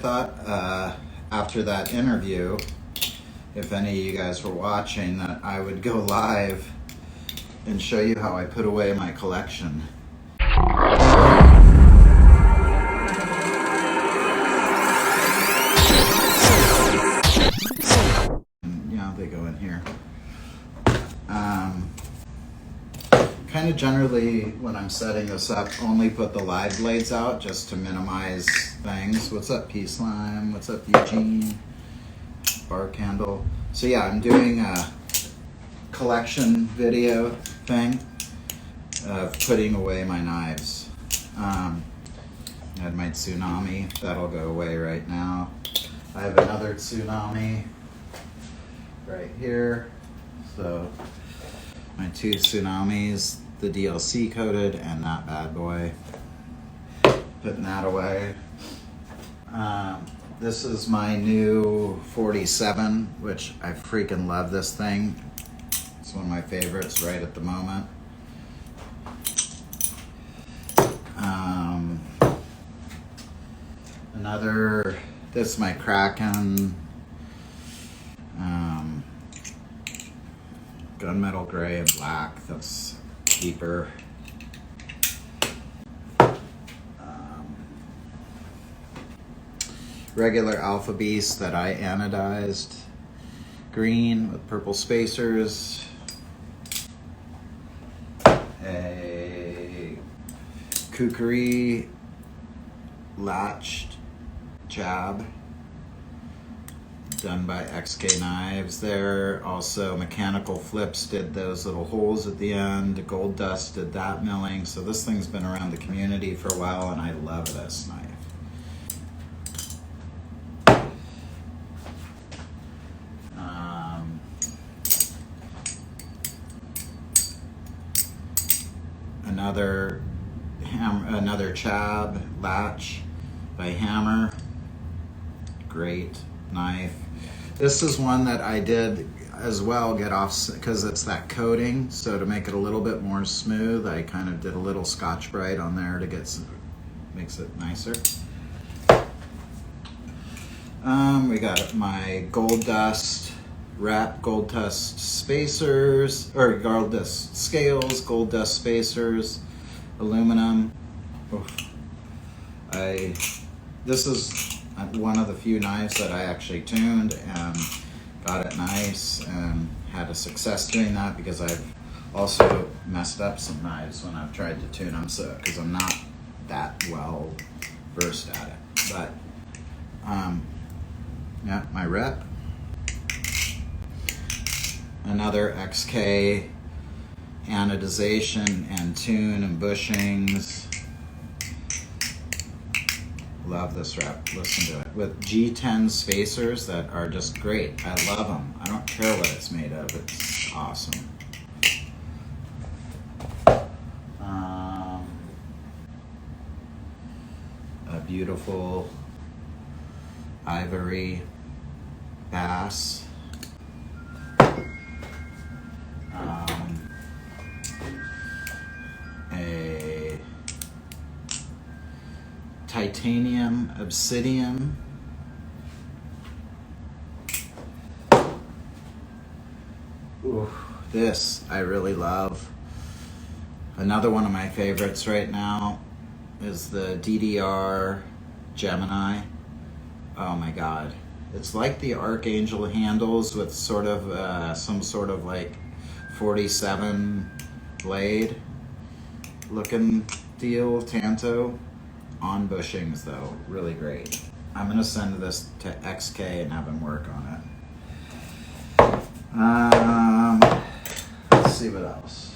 thought after that interview, if any of you guys were watching, that I would go live and show you how I put away my collection. And, yeah, they go in here. Kind of generally, when I'm setting this up, only put the live blades out just to minimize things. What's up, P-Slime? What's up, Eugene? Bar Candle. So yeah, I'm doing a collection video thing of putting away my knives. I had my tsunami. That'll go away right now. I have another tsunami right here. So my two tsunamis, the DLC coated and that bad boy. Putting that away. This is my new 47, which I freaking love this thing. It's one of my favorites right at the moment. This is my Kraken. Gunmetal gray and black, that's deeper. Regular Alpha Beast that I anodized. Green with purple spacers. A kukri latched jab done by XK Knives there. Also Mechanical Flips did those little holes at the end. Gold Dust did that milling. So this thing's been around the community for a while and I love this knife. Another Chab latch by Hammer. Great knife. This is one that I did as well get off because it's that coating. So to make it a little bit more smooth, I kind of did a little Scotch-Brite on there to get makes it nicer. We got my Gold Dust wrap, Gold Dust spacers, or Gold Dust scales, Gold Dust spacers, aluminum. Oof. This is one of the few knives that I actually tuned and got it nice and had a success doing that because I've also messed up some knives when I've tried to tune them, so because I'm not that well versed at it. But yeah, my rep. Another XK anodization and tune and bushings. Love this rep, listen to it. With G10 spacers that are just great. I love them. I don't care what it's made of, it's awesome. A beautiful ivory bass. A titanium obsidian. Ooh, this I really love. Another one of my favorites right now is the DDR Gemini. Oh my god. It's like the Archangel handles with sort of some sort of like 47 blade looking deal, Tanto. On bushings though, really great. I'm gonna send this to XK and have him work on it. Let's see what else.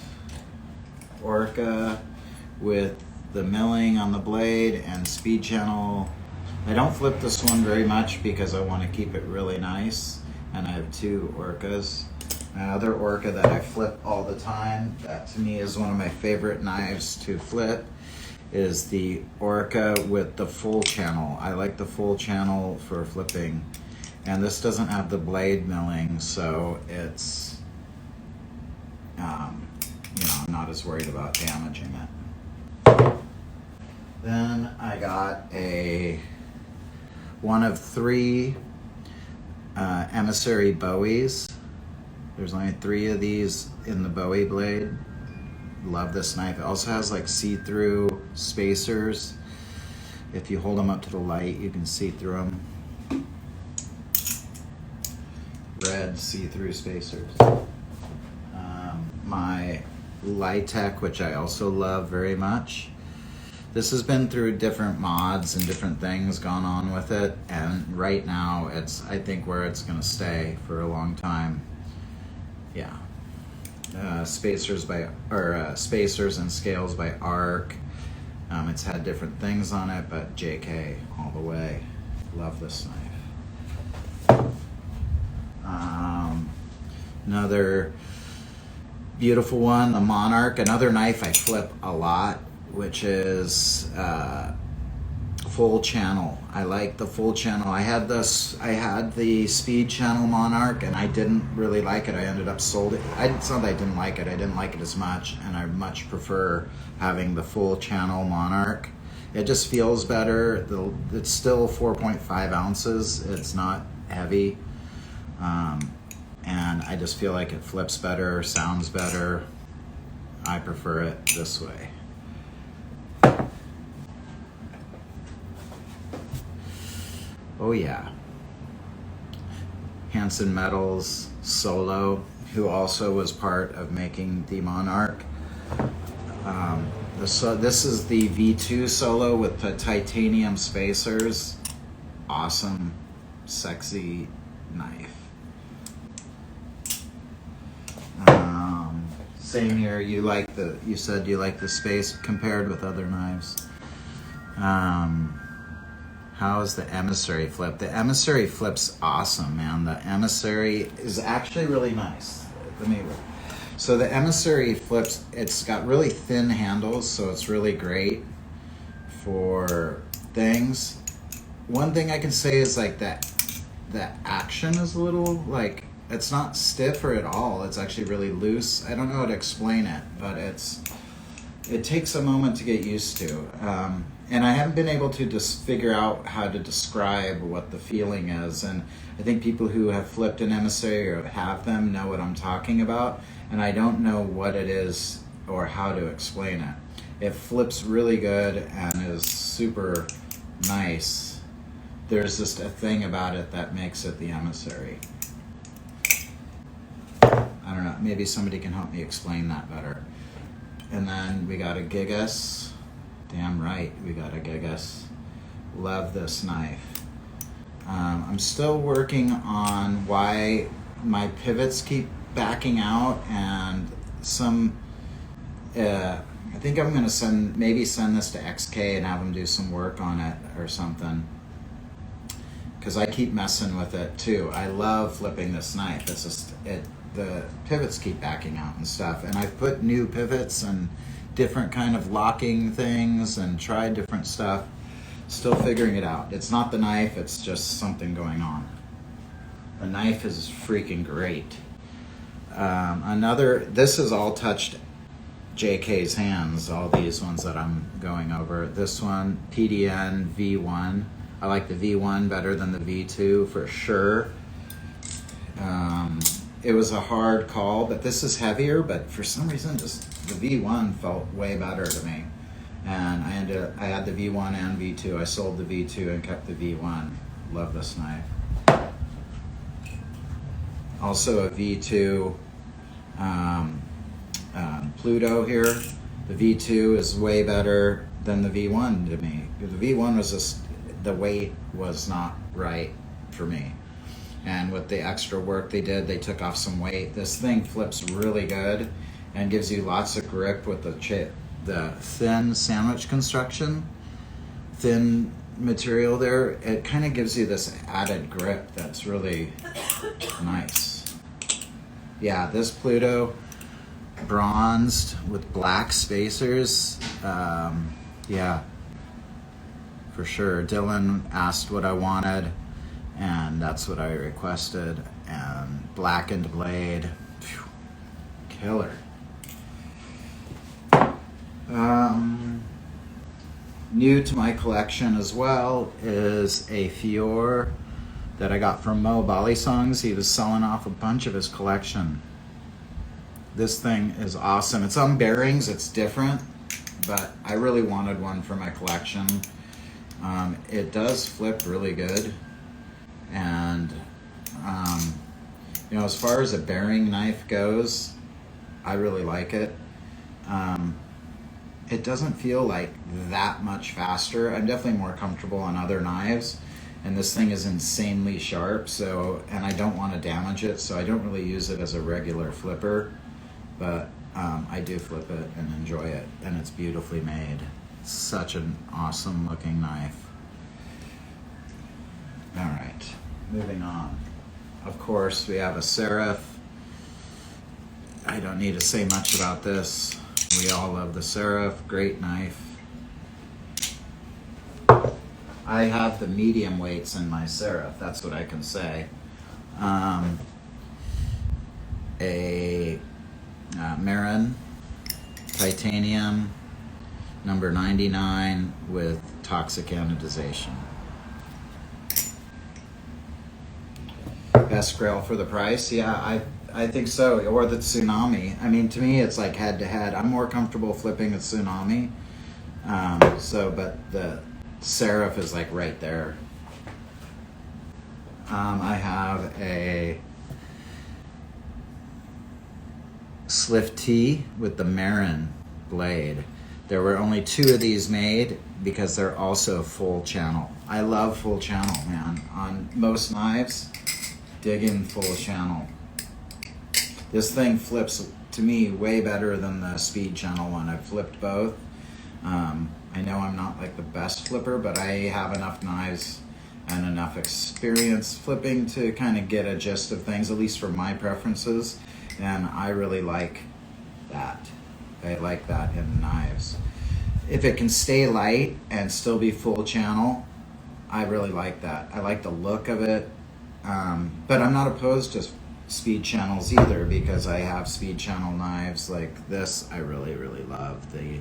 Orca with the milling on the blade and speed channel. I don't flip this one very much because I want to keep it really nice, and I have two Orcas. Another Orca that I flip all the time, that to me is one of my favorite knives to flip, is the Orca with the full channel. I like the full channel for flipping, and this doesn't have the blade milling, so it's you know, I'm not as worried about damaging it. Then I got a one of 3 emissary bowies. There's only 3 of these in the bowie blade. Love this knife. It also has like see-through spacers. If you hold them up to the light, you can see through them. Red see-through spacers. My Litech, which I also love very much. This has been through different mods and different things gone on with it, and right now it's, I think, where it's gonna stay for a long time. Yeah. Spacers and scales by Arc. It's had different things on it, but JK all the way. Love this knife. Another beautiful one, the Monarch. Another knife I flip a lot, which is full channel. I like the full channel. I had the speed channel Monarch, and I didn't really like it. I ended up sold it. It's not that I didn't like it. I didn't like it as much, and I much prefer having the full channel Monarch. It just feels better. It's still 4.5 ounces. It's not heavy. And I just feel like it flips better, sounds better. I prefer it this way. Oh yeah. Hanson Metals Solo, who also was part of making the Monarch. This is the V2 Solo with the titanium spacers. Awesome, sexy knife. Same here. You said you like the space compared with other knives. How's the emissary flip? The emissary flip's awesome, man. The emissary is actually really nice. So the emissary flips, it's got really thin handles, so it's really great for things. One thing I can say is like that the action is a little like, it's not stiff or at all. It's actually really loose. I don't know how to explain it, but it takes a moment to get used to. And I haven't been able to just figure out how to describe what the feeling is. And I think people who have flipped an emissary or have them know what I'm talking about. And I don't know what it is or how to explain it. It flips really good and is super nice. There's just a thing about it that makes it the emissary. I don't know, maybe somebody can help me explain that better. And then we got a Gigas. Damn right, we got a Gigas. Love this knife. I'm still working on why my pivots keep backing out, and I think I'm gonna send this to XK and have them do some work on it or something. Because I keep messing with it too. I love flipping this knife. It's just, the pivots keep backing out and stuff. And I've put new pivots and different kind of locking things and tried different stuff. Still figuring it out. It's not the knife, it's just something going on. The knife is freaking great. This has all touched JK's hands, all these ones that I'm going over. This one, PDN V1. I like the V1 better than the V2 for sure. It was a hard call, but this is heavier, but for some reason just the V1 felt way better to me. And I had the V1 and V2. I sold the V2 and kept the V1. Love this knife. Also a V2 Pluto here. The V2 is way better than the V1 to me. The V1 was just, the weight was not right for me. And with the extra work they did, they took off some weight. This thing flips really good and gives you lots of grip with the thin sandwich construction, thin material there. It kind of gives you this added grip that's really nice. Yeah, this Pluto, bronzed with black spacers. Yeah, for sure. Dylan asked what I wanted, and that's what I requested. And blackened blade, phew, killer. New to my collection as well is a Fior that I got from Balisongs. He was selling off a bunch of his collection. This thing is awesome. It's on bearings, it's different, but I really wanted one for my collection. It does flip really good, and you know, as far as a bearing knife goes, I really like it. It doesn't feel like that much faster. I'm definitely more comfortable on other knives, and this thing is insanely sharp, so, and I don't want to damage it, so I don't really use it as a regular flipper, but I do flip it and enjoy it, and it's beautifully made. Such an awesome looking knife. All right, moving on. Of course, we have a Serif. I don't need to say much about this. We all love the Serif, great knife. I have the medium weights in my Serif, that's what I can say. A Marin titanium number 99 with toxic anodization. Best grail for the price? Yeah, I think so, or the Tsunami. I mean, to me, it's like head to head. I'm more comfortable flipping a Tsunami. But the Serif is like right there. I have a slifty with the Marin blade. There were only 2 of these made because they're also full channel. I love full channel, man. On most knives, dig in full channel. This thing flips, to me, way better than the speed channel one. I've flipped both. I know I'm not like the best flipper, but I have enough knives and enough experience flipping to kind of get a gist of things, at least for my preferences, and I really like that. I like that in knives. If it can stay light and still be full channel, I really like that. I like the look of it, but I'm not opposed to speed channels either, because I have speed channel knives like this. I really, really love the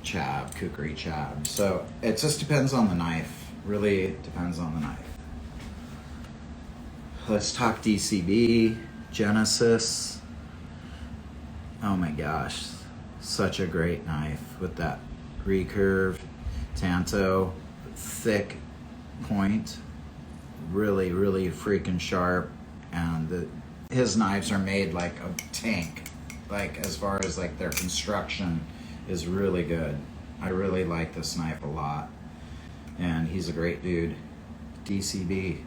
Kukri chab. So it just depends on the knife. Really depends on the knife. Let's talk DCB, Genesis. Oh my gosh, such a great knife with that recurve, tanto, thick point. Really, really freaking sharp, and his knives are made like a tank. Like, as far as like their construction is really good. I really like this knife a lot, and he's a great dude. DCB.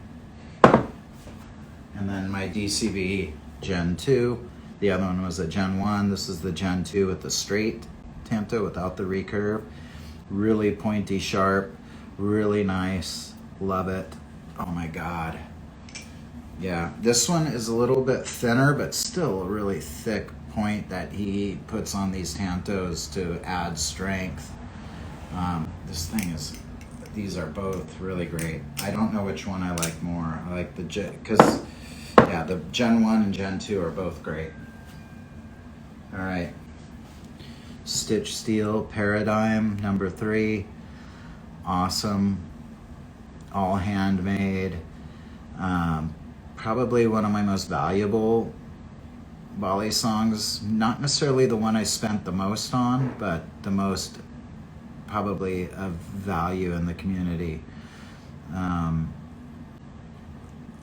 And then my DCB Gen 2. The other one was a Gen 1. This is the Gen 2 with the straight tanto without the recurve. Really pointy, sharp, really nice. Love it. Oh my God. Yeah, this one is a little bit thinner, but still a really thick point that he puts on these tantos to add strength. This thing is, these are both really great. I don't know which one I like more. I like the because yeah, the Gen 1 and Gen 2 are both great. All right. Stitch Steel Paradigm number 3. Awesome. All handmade. Probably one of my most valuable Balisongs. Not necessarily the one I spent the most on, but the most probably of value in the community.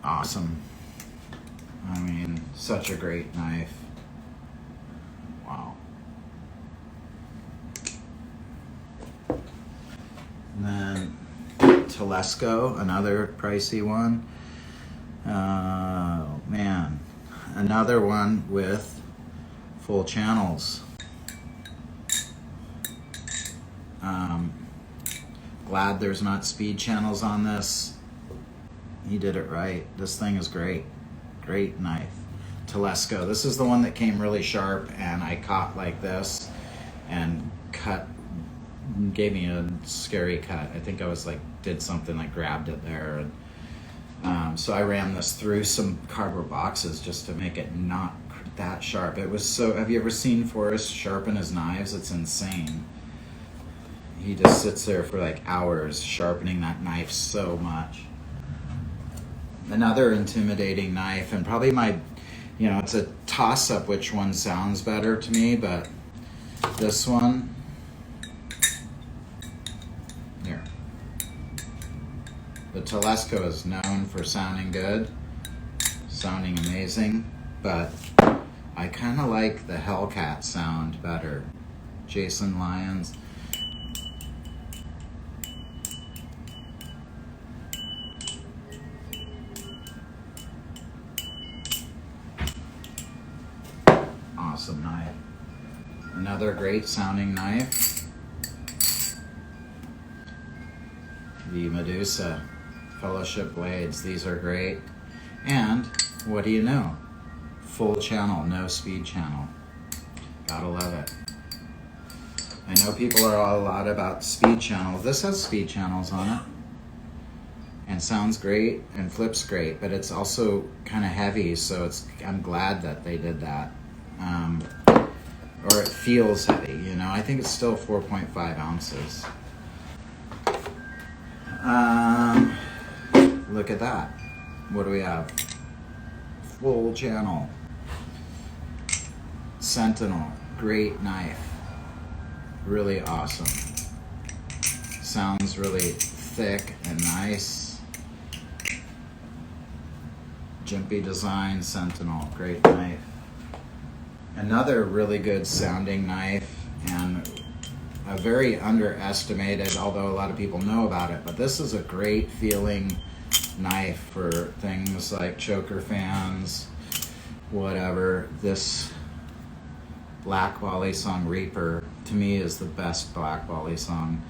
Awesome. I mean, such a great knife. Wow. And then Telesco, another pricey one. Oh man, another one with full channels. Glad there's not speed channels on this. He did it right. This thing is great. Great knife. Telesco. This is the one that came really sharp, and I caught like this and cut, gave me a scary cut. I think I was like, did something like grabbed it there. And, so I ran this through some cardboard boxes just to make it not that sharp. It was so, have you ever seen Forrest sharpen his knives? It's insane. he just sits there for like hours sharpening that knife so much. Another intimidating knife, and probably my, it's a toss-up which one sounds better to me, but this one, here. The Telesco is known for sounding good, sounding amazing, but I kind of like the Hellcat sound better. Jason Lyons. Awesome knife. Another great sounding knife. The Medusa Fellowship blades. These are great. And what do you know? Full channel, no speed channel. Gotta love it. I know people are all a lot about speed channels. This has speed channels on it. And sounds great and flips great, but it's also kind of heavy, so I'm glad that they did that. Or it feels heavy, I think it's still 4.5 ounces. Look at that. What do we have? Full channel. Sentinel, great knife. Really awesome. Sounds really thick and nice. Jimpy design, Sentinel, great knife. Another really good sounding knife, and a very underestimated, although a lot of people know about it, but this is a great feeling knife for things like choker fans, whatever. This Black Balisong Reaper, to me, is the best Black Balisong.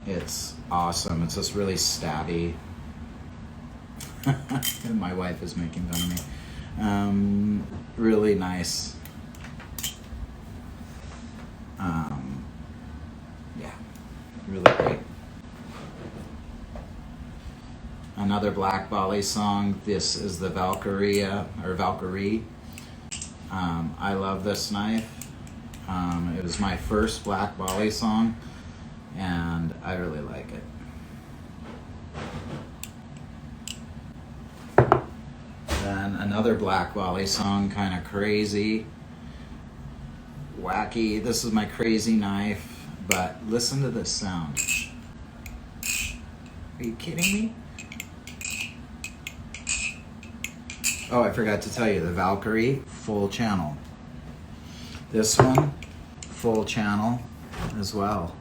It's awesome. It's just really stabby. My wife is making fun of me. Really nice. Yeah, really great. Another Black Balisong. This is the Valkyrie. I love this knife. It was my first Black Balisong, and I really like it. Then another Black Balisong, kind of crazy, wacky. This is my crazy knife, but listen to this sound. Are you kidding me? Oh, I forgot to tell you, the Valkyrie, full channel. This one, full channel as well.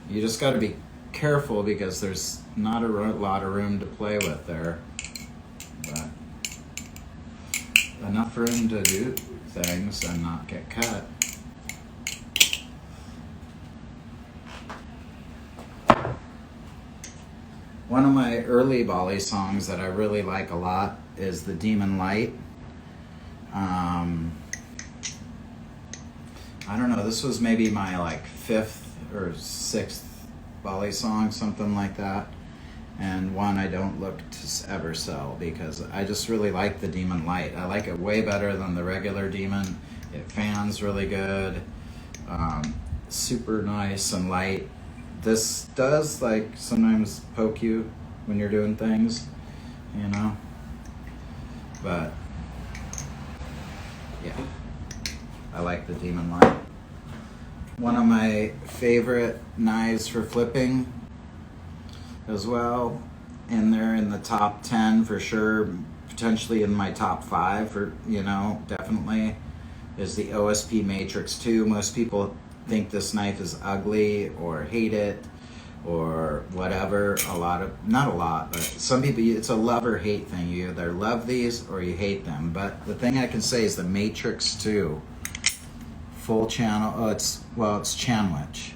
You just got to be careful because there's not a lot of room to play with there, but enough room to do things and not get cut. One of my early Balisongs that I really like a lot is the Demon Light. I don't know, this was maybe my like 5th or 6th Balisong, something like that. And one I don't look to ever sell because I just really like the Demon Light. I like it way better than the regular Demon. It fans really good, super nice and light. This does like sometimes poke you when you're doing things, but yeah, I like the Demon Light. One of my favorite knives for flipping as well, and they're in the top 10 for sure, potentially in my top 5 for, definitely, is the OSP Matrix 2. Most people think this knife is ugly or hate it or whatever. Not a lot, but some people, it's a love or hate thing. You either love these or you hate them. But the thing I can say is the Matrix 2 full channel, it's Chanwich,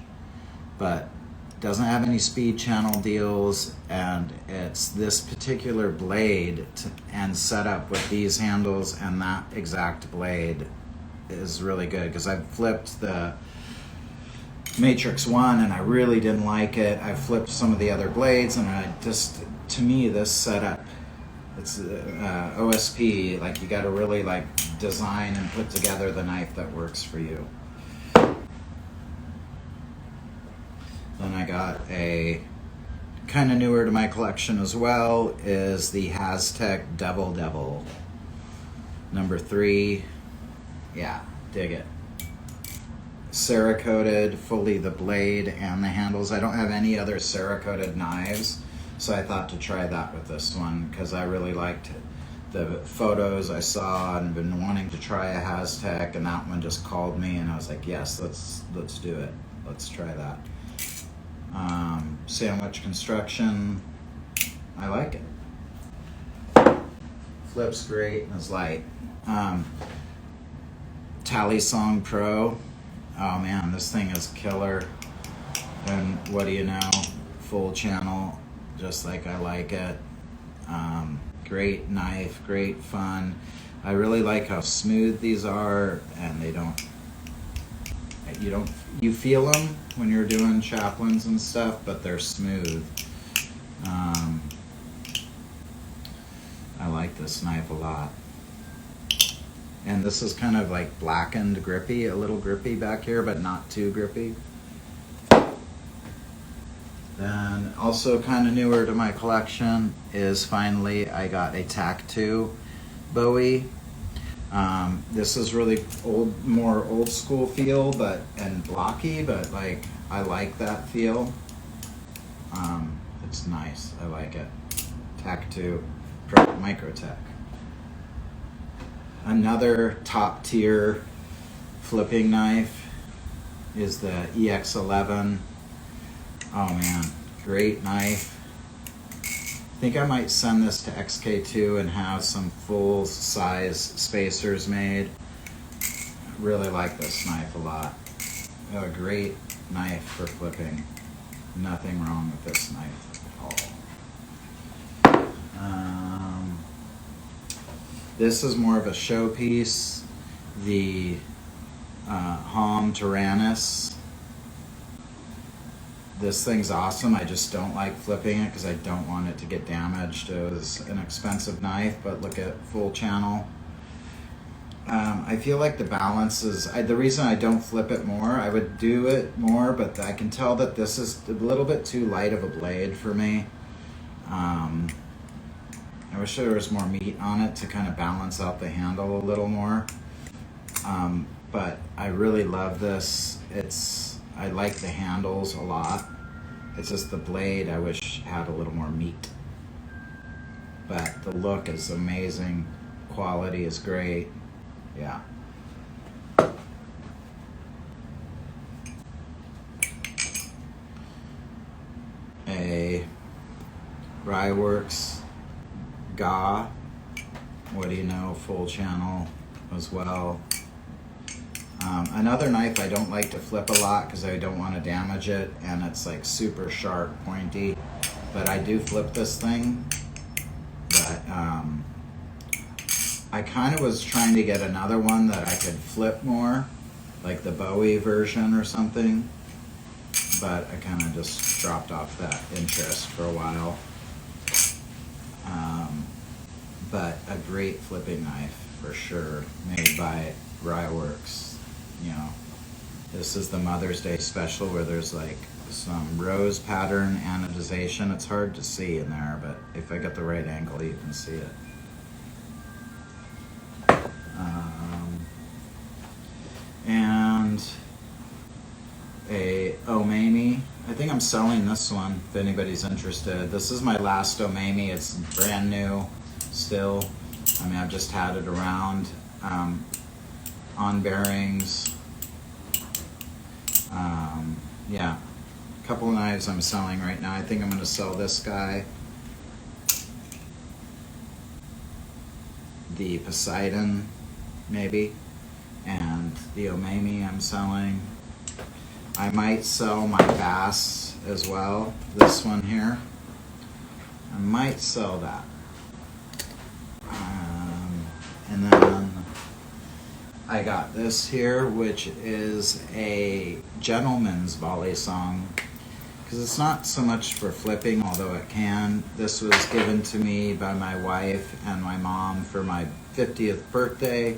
but doesn't have any speed channel deals, and it's this particular blade and setup with these handles and that exact blade is really good, because I've flipped the Matrix 1 and I really didn't like it. I flipped some of the other blades and to me this setup, it's OSP, like you got to really like design and put together the knife that works for you. Then I got a kind of newer to my collection as well is the Aztec Devil number 3. Yeah, dig it. Cerakoted, fully the blade and the handles. I don't have any other Cerakoted knives, so I thought to try that with this one because I really liked the photos I saw and been wanting to try a Aztec, and that one just called me and I was like, yes, let's do it. Let's try that. Sandwich construction, I like it. Flips great and is light. Balisong Pro, oh man, this thing is killer. And what do you know, full channel, just like I like it. Great knife, great fun. I really like how smooth these are, and they don't, you feel them when you're doing chaplains and stuff, but they're smooth. I like this knife a lot. And this is kind of like blackened grippy, a little grippy back here, but not too grippy. Then also kind of newer to my collection is finally I got a TAC-2 Bowie. This is really more old school feel, and blocky, but like I like that feel. It's nice. I like it. TAC-2 Microtech. Another top tier flipping knife is the EX11. Oh man, great knife. I think I might send this to XK2 and have some full size spacers made. I really like this knife a lot. A great knife for flipping. Nothing wrong with this knife at all. This is more of a showpiece. The Hom Tyrannus. This thing's awesome. I just don't like flipping it because I don't want it to get damaged. It was an expensive knife, but look at full channel. I feel like the balance is, the reason I don't flip it more, I would do it more, but I can tell that this is a little bit too light of a blade for me. I wish there was more meat on it to kind of balance out the handle a little more. But I really love this. I like the handles a lot. It's just the blade I wish had a little more meat. But the look is amazing. Quality is great. Yeah. A Ryworks Ga. What do you know? Full channel as well. Another knife I don't like to flip a lot because I don't want to damage it, and it's like super sharp, pointy, but I do flip this thing. But I kind of was trying to get another one that I could flip more, like the Bowie version or something, but I kind of just dropped off that interest for a while. But a great flipping knife for sure, made by Ryworks. You know, this is the Mother's Day special where there's like some rose pattern anodization. It's hard to see in there, but if I get the right angle, you can see it. And a Omami. I think I'm selling this one if anybody's interested. This is my last Omami. It's brand new still. I mean, I've just had it around. On bearings. Yeah, a couple of knives I'm selling right now. I think I'm going to sell this guy. The Poseidon, maybe. And the Omami I'm selling. I might sell my bass as well. This one here. I might sell that. And then I got this here, which is a gentleman's Balisong, because it's not so much for flipping, although it can. This was given to me by my wife and my mom for my 50th birthday,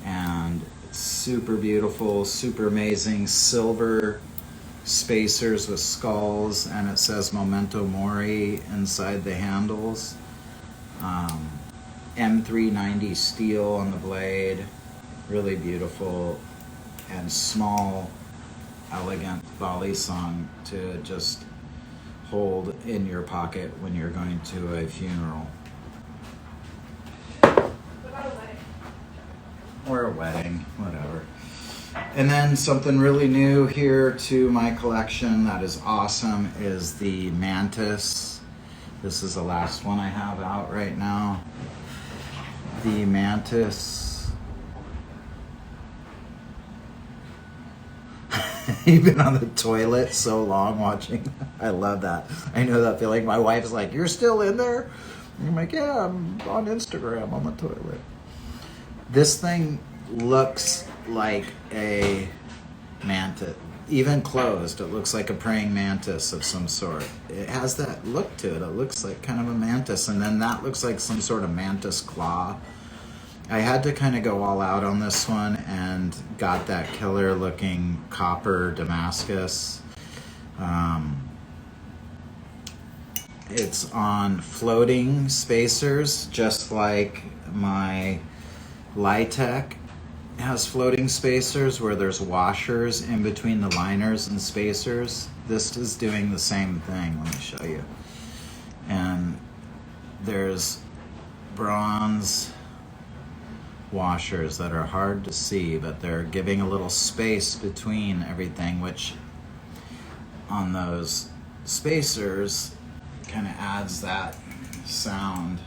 and it's super beautiful, super amazing. Silver spacers with skulls, and it says Memento Mori inside the handles. M390 steel on the blade, really beautiful, and small, elegant Balisong to just hold in your pocket when you're going to a funeral. Or a wedding, whatever. And then something really new here to my collection that is awesome is the mantis. This is the last one I have out right now. The mantis. You've been on the toilet so long watching. I love that. I know that feeling. My wife's like, "You're still in there?" And I'm like, "Yeah, I'm on Instagram on the toilet." This thing looks like a mantis. Even closed, it looks like a praying mantis of some sort. It has that look to it. It looks like kind of a mantis, and then that looks like some sort of mantis claw. I had to kind of go all out on this one and got that killer looking copper Damascus. It's on floating spacers, just like my Litech has floating spacers where there's washers in between the liners and spacers. This is doing the same thing. Let me show you. And there's bronze washers that are hard to see, but they're giving a little space between everything, which on those spacers kind of adds that sound.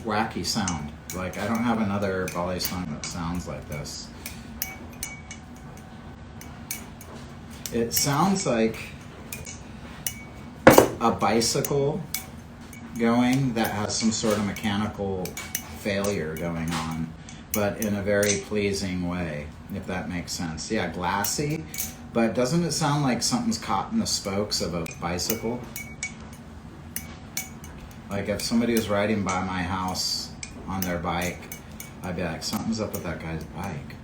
Wacky sound. Like, I don't have another Balisong that sounds like this. It sounds like a bicycle going that has some sort of mechanical failure going on, but in a very pleasing way, if that makes sense. Yeah, glassy, but doesn't it sound like something's caught in the spokes of a bicycle? Like if somebody was riding by my house on their bike, I'd be like, something's up with that guy's bike.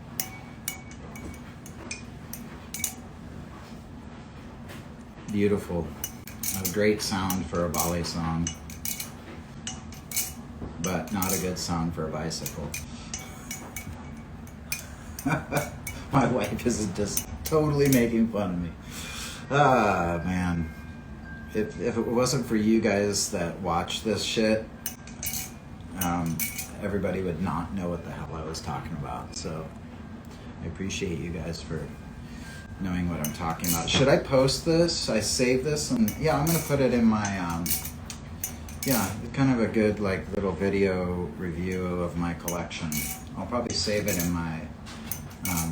Beautiful. A great sound for a Balisong, but not a good sound for a bicycle. My wife is just totally making fun of me. Ah, man. If it wasn't for you guys that watch this shit, everybody would not know what the hell I was talking about. So I appreciate you guys for knowing what I'm talking about. Should I post this? I save this, and yeah, I'm gonna put it in my yeah, kind of a good like little video review of my collection. I'll probably save it in my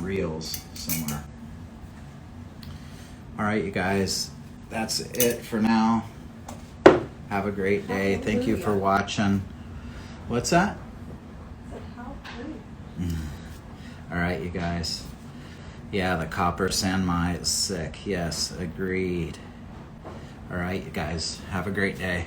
reels somewhere. All right, you guys. That's it for now. Have a great day. Hallelujah. Thank you for watching. What's that? All right, you guys. Yeah, the copper sanmai is sick. Yes, agreed. All right, you guys. Have a great day.